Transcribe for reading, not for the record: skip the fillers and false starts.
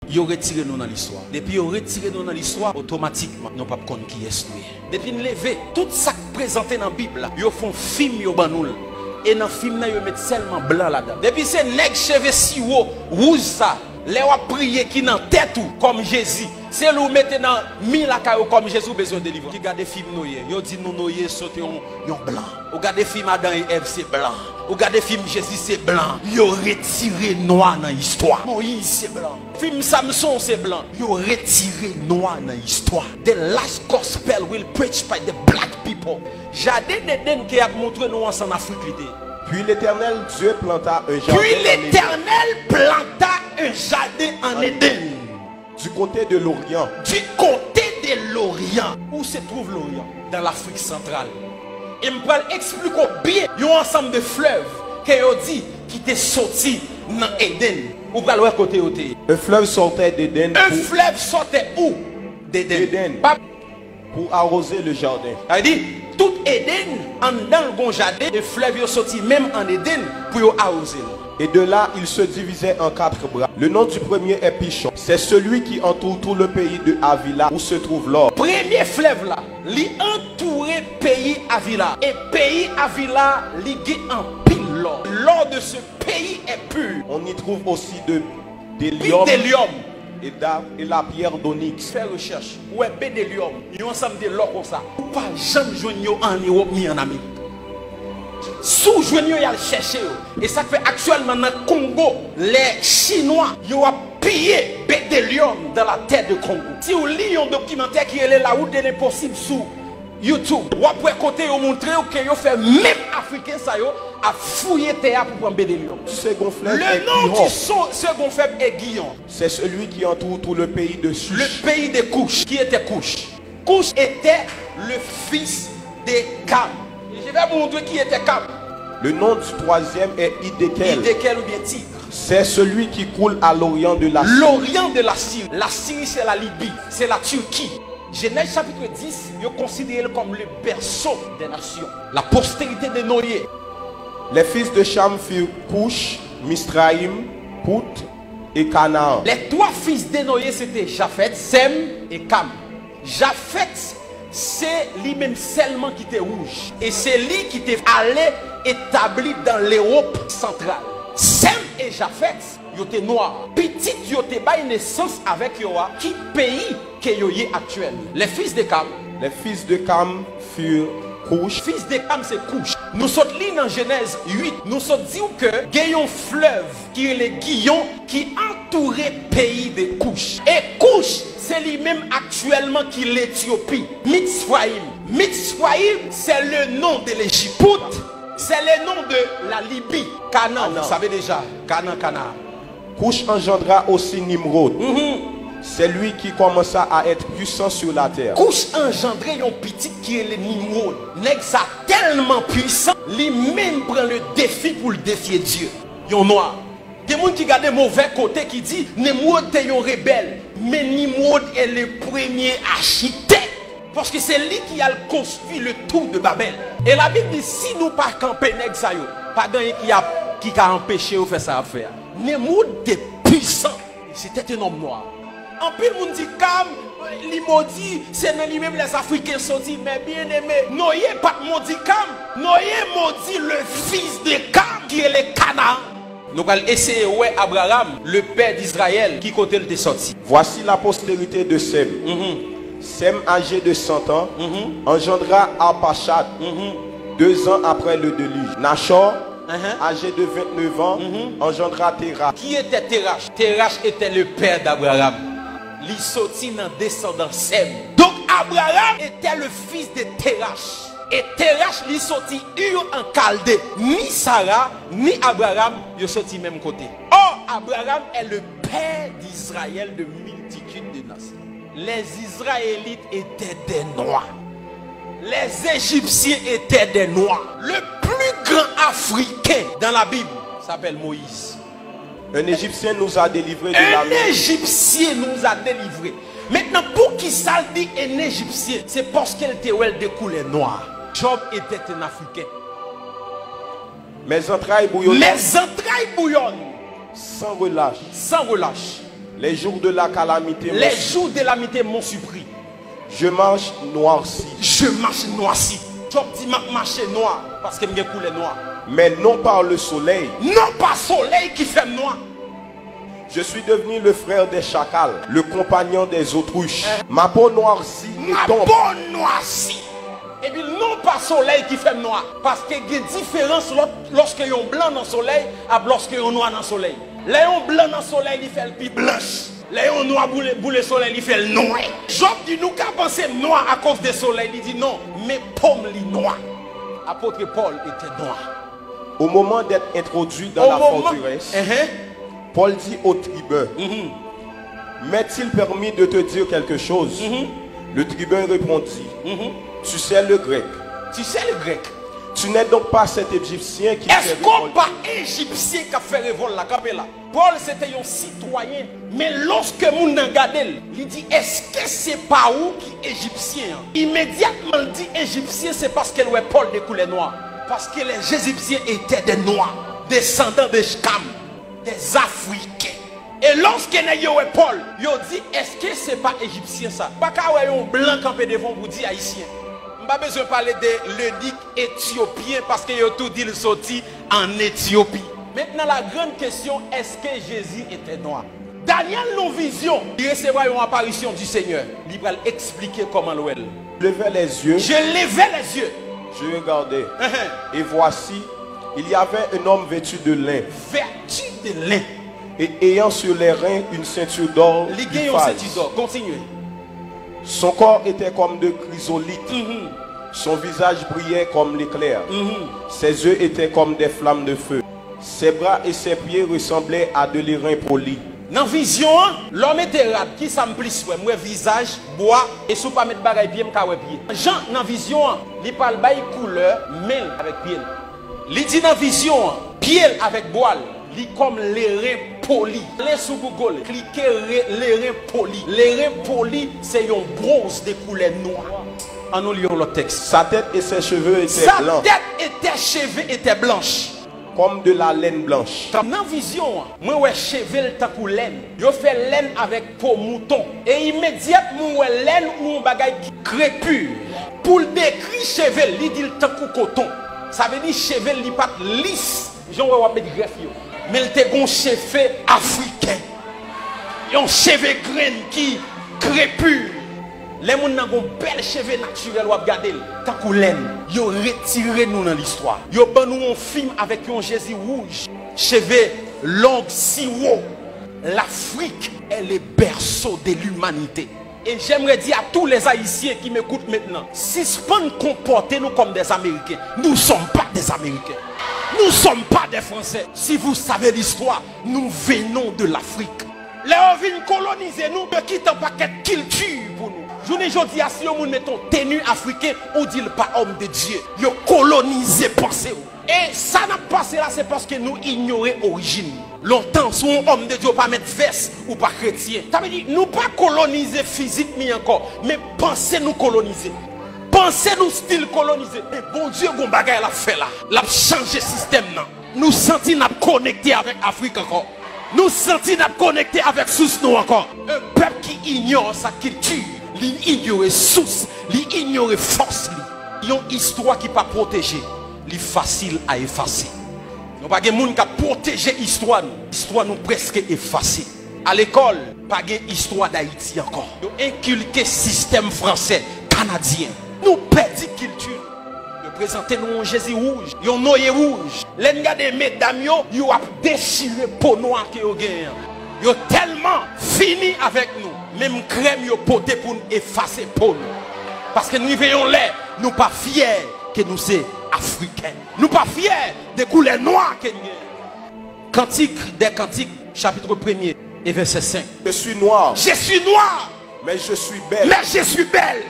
ils ont retiré nous dans l'histoire. Depuis ils ont retiré nous dans l'histoire, automatiquement, nous ne pouvons pas connaître qui est nous. Depuis nous lever, tout ça présenté dans la Bible, ils font film, ils font et dans le film, ils mettent seulement blanc là-dedans. Depuis c'est nègre cheveux si haut, rouge ça. Les wa prier qui dans tête ou comme Jésus. C'est nous mettez dans mille la caillou comme Jésus besoin de délivrer. Qui regarde film noyé, yo dit nous noyé sauter yon blanc. Ou regarde film Adam et Ève c'est blanc. Ou regarde film Jésus c'est blanc. Yo retiré noir dans l'histoire. Moïse c'est blanc. Film Samson c'est blanc. Yo retiré noir dans l'histoire. The last gospel will preach by the black people. Jardin d'Éden qui a montré nous en Afrique. Puis l'Éternel Dieu planta un jardin. Puis l'Éternel planta un jardin en Éden. Du côté de l'Orient. Du côté de l'Orient. Où se trouve l'Orient? Dans l'Afrique centrale. Et je vais expliquer bien. Il y a un ensemble de fleuves qui étaient sortis dans Éden. Où va le côté où? Un fleuve sortait d'Éden. Un fleuve sortait où? D'Éden. Pour arroser le jardin. Il dit, tout Éden, en dans le bon jardin, le fleuve est sorti même en Éden pour arroser. Et de là, il se divisait en 4 bras. Le nom du premier est Pichon. C'est celui qui entoure tout le pays de Havila où se trouve l'or. Premier fleuve là, il entourait pays Havila. Et pays Havila, il en pile l'or. L'or de ce pays est pur. On y trouve aussi des lions. Et la pierre d'onyx. Fais recherche. Ouais, bédélium. Il y a un ensemble de l'or comme ça. Ou pas jamais joindre en Europe ni en Amérique. Sous joindre, il y a le chercher. Et ça fait actuellement dans le Congo, les Chinois, ils ont pillé bédélium dans la terre de Congo. Si vous lisez un documentaire qui est là où il est possible sous YouTube, vous pouvez côté vous montrer que vous fait même Africain ça à fouiller terre pour prendre bédélium. Le nom du second fleuve est Guillon. C'est celui qui entoure tout le pays de Cush. Le pays de Cush. Qui était Cush? Cush était le fils de Cam. Je vais vous montrer qui était Cam. Le nom du troisième est Hiddekel. Hiddekel ou bien Tigre. C'est celui qui coule à l'orient de la Syrie. L'orient de la Syrie. La Syrie c'est la Libye, c'est la Turquie. Genèse chapitre 10, il est considéré comme le berceau des nations. La postérité de Noé. Les fils de Cham furent Cush, Misraïm, Pout et Canaan. Les 3 fils de Noé c'était Japhet, Sem et Cam. Japhet, c'est lui-même seulement qui était rouge. Et c'est lui qui était allé établi dans l'Europe centrale. Sem et Japhet, ils étaient noirs. Petit, ils étaient bail naissance avec Yoa. Qui pays que Yoye actuel? Les fils de Cam. Les fils de Cam furent Cush. Fils de Cam c'est Cush. Nous sommes là dans Genèse 8. Nous sommes dit que il y a un fleuve qui est le Guillon qui entourait le pays de Cush. Et Cush, c'est lui-même actuellement qui est l'Éthiopie. Mitzrayim. Mitzrayim, c'est le nom de l'Égypte. C'est le nom de la Libye. Canaan, vous savez déjà. Canaan. Cush engendra aussi Nimrod. C'est lui qui commença à être puissant sur la terre. Cush engendré un petit qui est le Nimrod. Nèg ça tellement puissant, lui-même prend le défi pour le défier Dieu. Yon noir. Des gens qui regardent mauvais côté qui dit Nimrod est un rebelle. Mais Nimrod est le premier architecte. Parce que c'est lui qui a construit le tour de Babel. Et la Bible dit si nous pas camper nèg ça yo, pas gagner qui a empêché de faire ça à faire. Nimrod était puissant. C'était un homme noir. En plus, on dit Cam, les maudits, c'est lui-même les Africains sont dit, mais bien aimé, Noé pas maudit Cam, Noé maudit le fils de Cam qui est le Canaan. Nous allons essayer ouais Abraham, le père d'Israël, qui côté le sorti. Voici la postérité de Sem. Sem, âgé de 100 ans, engendra Arpachad 2 ans après le déluge. Nachor, âgé de 29 ans, engendra Terach. Qui était Terach? Terach était le père d'Abraham. Il sortit dans descendance Sem. Donc Abraham était le fils de Terach. Et Terach lui sorti Ur en Chaldée. Ni Sarah, ni Abraham, ils sorti même côté. Or, Abraham est le père d'Israël de multitude de nations. Les Israélites étaient des noirs. Les Égyptiens étaient des noirs. Le plus grand Africain dans la Bible s'appelle Moïse. Un Égyptien nous a délivrés de la main. Un Égyptien nous a délivrés. Maintenant, pour qui ça dit un Égyptien? C'est parce qu'elle était de couleur noire. Job était un Africain. Mes entrailles bouillonnent. Mes entrailles bouillonnent. Sans relâche. Sans relâche. Les jours de la calamité. Les jours de calamité m'ont surpris. Je marche noirci. Je marche noirci. Job dit marcher noir parce que me coulé noir. Mais non par le soleil. Non pas soleil qui fait noir. Je suis devenu le frère des chacals, le compagnon des autruches. Ma peau noircie ma tombe. peau noircie. Et puis non pas soleil qui fait noir. Parce qu'il y a une différence lorsque y a un blanc dans le soleil et lorsque y a un noir dans le soleil. Là, un blanc dans le soleil, il fait le plus blanche. Là, un noir pour le soleil, il fait le noir. Job dit nous qu'à penser noir à cause du soleil. Il dit non, mais pomme li noir. Apôtre Paul était noir. Au moment d'être introduit dans la forteresse, Paul dit au tribun, m'est-il permis de te dire quelque chose? Le tribun répondit, tu sais le grec. Tu sais le grec. Tu n'es donc pas cet Égyptien qui est-ce qu'on pas Égyptien qui a fait révolte là? Paul c'était un citoyen. Mais lorsque moun nan gade, il dit est-ce que c'est pas où qui est Égyptien? Immédiatement il dit Égyptien, c'est parce que Paul de couleur noire. Parce que les Égyptiens étaient des noirs, descendants de Sham, des Africains. Et lorsque Paul, il dit est-ce que c'est pas Égyptien ça? Pas qu'à un blanc campé devant vous dire haïtien. Pas besoin de parler de l'eunuque éthiopien parce que a tout dit le sorti en Éthiopie. Maintenant la grande question, est-ce que Jésus était noir? Daniel nos vision, il recevra une apparition du Seigneur. Il va expliquer comment l'ouel. Je levais les yeux. Je levais les yeux. Je regardais. Et voici, il y avait un homme vêtu de lin. Vêtu de lin. Et ayant sur les reins une ceinture d'or. Continuez. Son corps était comme de chrysolite. Son visage brillait comme l'éclair. Ses yeux étaient comme des flammes de feu. Ses bras et ses pieds ressemblaient à de l'airain poli. Dans la vision, l'homme était rap qui s'emplisse, moi visage, bois, et si vous ne pas mettre bagay pied, pied. Jean, dans la vision, il parle de couleur, mêle avec pied. Il dit dans la vision, pied avec bois, il comme l'airain poli. Les sous Google, cliquez l'airain poli. L'airain poli, c'est un bronze de couleur noire. En nous lisons le texte. Sa tête et ses cheveux étaient blancs. Sa tête et ses cheveux étaient blanches. Comme de la laine blanche. Dans la vision, moi ouais cheveux ta pour laine. Je fais laine avec peau mouton. Et immédiatement ouais laine ou un bagage qui crépule. Pour décrire cheveux, il dit le coup coton. Ça veut dire cheveux li pas lisse. J'en vais mettre greffe yo. Mais il te gon cheveux africain. Un cheveux grain qui crépule. Les gens qui ont bel cheveux naturels ou regarder tant qu'on laine, ils ont retiré nous dans l'histoire. Ils ont nous un film avec un Jésus rouge, cheveux longs si haut. L'Afrique est le berceau de l'humanité. Et j'aimerais dire à tous les Haïtiens qui m'écoutent maintenant, si ce pas nous comporter nous comme des Américains, nous ne sommes pas des Américains. Nous ne sommes pas des Français. Si vous savez l'histoire, nous venons de l'Afrique. Les gens viennent coloniser nous, de quitter un paquet de culture pour nous. Je ne dis pas si nous mettons tenue africaine, on dit pas homme de Dieu. Ils ont colonisé pensée. Et ça n'a pas passé là, c'est parce que nous ignorons l'origine. Longtemps, si un homme de Dieu pas mettre veste ou pas chrétien. Ça veut dire nous pas coloniser physiquement encore, mais pensez nous coloniser. Pensez nous style colonisé. Et bon Dieu, bon bagay l'a fait là. L'a changé le système là. Nous sentons nous connectés avec l'Afrique encore. Nous sentons nous connectés avec source nous encore. Un peuple qui ignore sa culture, il ignore source, il ignore force. Il y a une histoire qui pas protégée, il est facile à effacer. Nous pas de monde qui a protégé l'histoire. L'histoire nous presque effacée. À l'école, pas de histoire d'Haïti encore. Nous inculqué système français, canadien. Nous perdons culture. Nous présentons un Jésus rouge, un noyer rouge. Les gars des mesdames, ils ont déchiré peau noire que vous avez. Ils ont tellement fini avec nous. Même crème, ils ont porté pour nous effacer peau. Parce que nous veillons là, nous ne sommes pas fiers que nous sommes africains. Nous ne sommes pas fiers des couleurs noires que nous sommes. Cantique des Cantiques, chapitre 1er et verset 5. Je suis noir. Je suis noir. Mais je suis belle. Mais je suis belle.